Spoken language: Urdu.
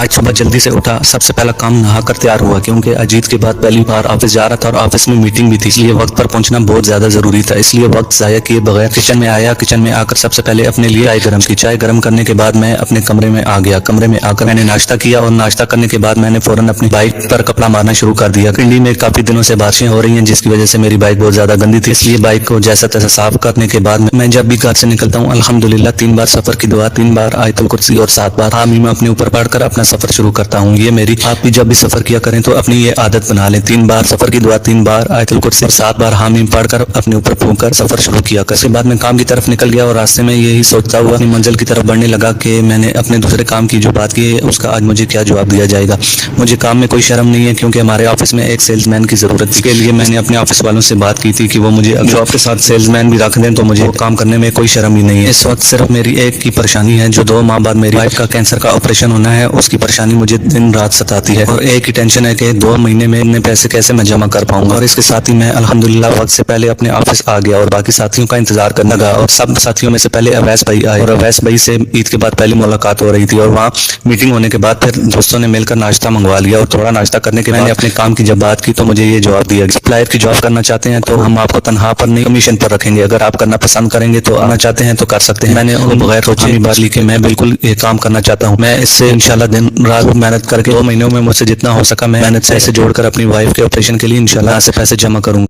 آج صبح جلدی سے اٹھا، سب سے پہلا کام نہا کر تیار ہوا، کیونکہ اجیت کے بعد پہلی بار آفس جا رہا تھا اور آفس میں میٹنگ بھی تھی، اس لیے وقت پر پہنچنا بہت زیادہ ضروری تھا۔ اس لیے وقت ضائع کیے بغیر کچن میں آیا۔ کچن میں آ کر سب سے پہلے اپنے لیے چائے گرم کی۔ چائے گرم کرنے کے بعد میں اپنے کمرے میں آ گیا۔ کمرے میں آ کر میں نے ناشتہ کیا اور ناشتہ کرنے کے بعد میں نے فوراً اپنی بائک پر کپڑا مارنا شروع کر دیا۔ کنڈی میں کافی دنوں سے بارشیں ہو رہی ہیں، جس کی وجہ سے میری بائک بہت زیادہ گندی تھی، اس لیے بائک کو جیسا تیسا صاف کرنے کے بعد میں جب بھی گھر سے نکلتا ہوں الحمدللہ 3 بار سفر کی دعا، 3 بار آیت الکرسی اور 7 بار حامیم اپنے اوپر پڑھ کر اپنا سفر شروع کرتا ہوں۔ یہ میری آپ بھی جب بھی سفر کیا کریں تو اپنی یہ عادت بنا لیں، 3 بار سفر کی دعا، 3 بار آیت الکرسی اور 7 بار حامیم پڑھ کر اپنے اوپر پھونک کر سفر شروع کیا کر۔ اس کے بعد میں کام کی طرف نکل گیا اور راستے میں یہی سوچتا ہوا اپنی منزل کی طرف بڑھنے لگا کہ میں نے اپنے دوسرے کام کی جو بات کی ہے اس کا آج مجھے کیا جواب دیا جائے گا۔ مجھے کام میں کوئی شرم نہیں ہے، کیونکہ ہمارے آفس میں ایک سیلز مین کی ضرورت تھی، کے لیے میں نے اپنے آفس والوں سے بات کی تھی کہ وہ مجھے جاب کے ساتھ سیلز مین بھی رکھ دیں تو مجھے کام کرنے میں کوئی شرم ہی نہیں ہے۔ اس وقت صرف میری ایک کی پریشانی ہے، جو 2 ماہ بعد میری وائف کا کینسر کا آپریشن ہونا ہے، اس کی پریشانی مجھے دن رات ستاتی ہے، اور ایک ہی ٹینشن ہے کہ 2 مہینے میں اتنے پیسے کیسے میں جمع کر پاؤں گا۔ اور اس کے ساتھ ہی میں الحمدللہ وقت سے پہلے اپنے آفس آ گیا اور باقی ساتھیوں کا انتظار کرنے لگا، اور سب ساتھیوں میں سے پہلے اویس بھائی آئے، اور اویس بھائی سے عید کے بعد پہلی ملاقات ہو رہی تھی، اور وہاں میٹنگ ہونے کے بعد پھر دوستوں نے مل کر ناشتہ منگوا لیا، اور تھوڑا ناشتہ کرنے کے بعد میں نے اپنے کام کی جب بات کی تو مجھے یہ جواب دیا کہ سپلائر کی جاب کرنا چاہتے ہیں تو ہم آپ کو تنہا پر نہیں کمیشن پر رکھیں گے، اگر آپ کرنا پسند کریں گے تو آنا چاہتے ہیں تو کر سکتے ہیں۔ میں نے ان بغیر سوچے بات لی کہ میں بالکل یہ کام کرنا چاہتا ہوں، میں اس سے انشاءاللہ دن رات محنت کر کے 2 مہینوں میں مجھ سے جتنا ہو سکا میں محنت سے جوڑ کر اپنی وائف کے آپریشن کے لیے انشاءاللہ سے پیسے جمع کروں۔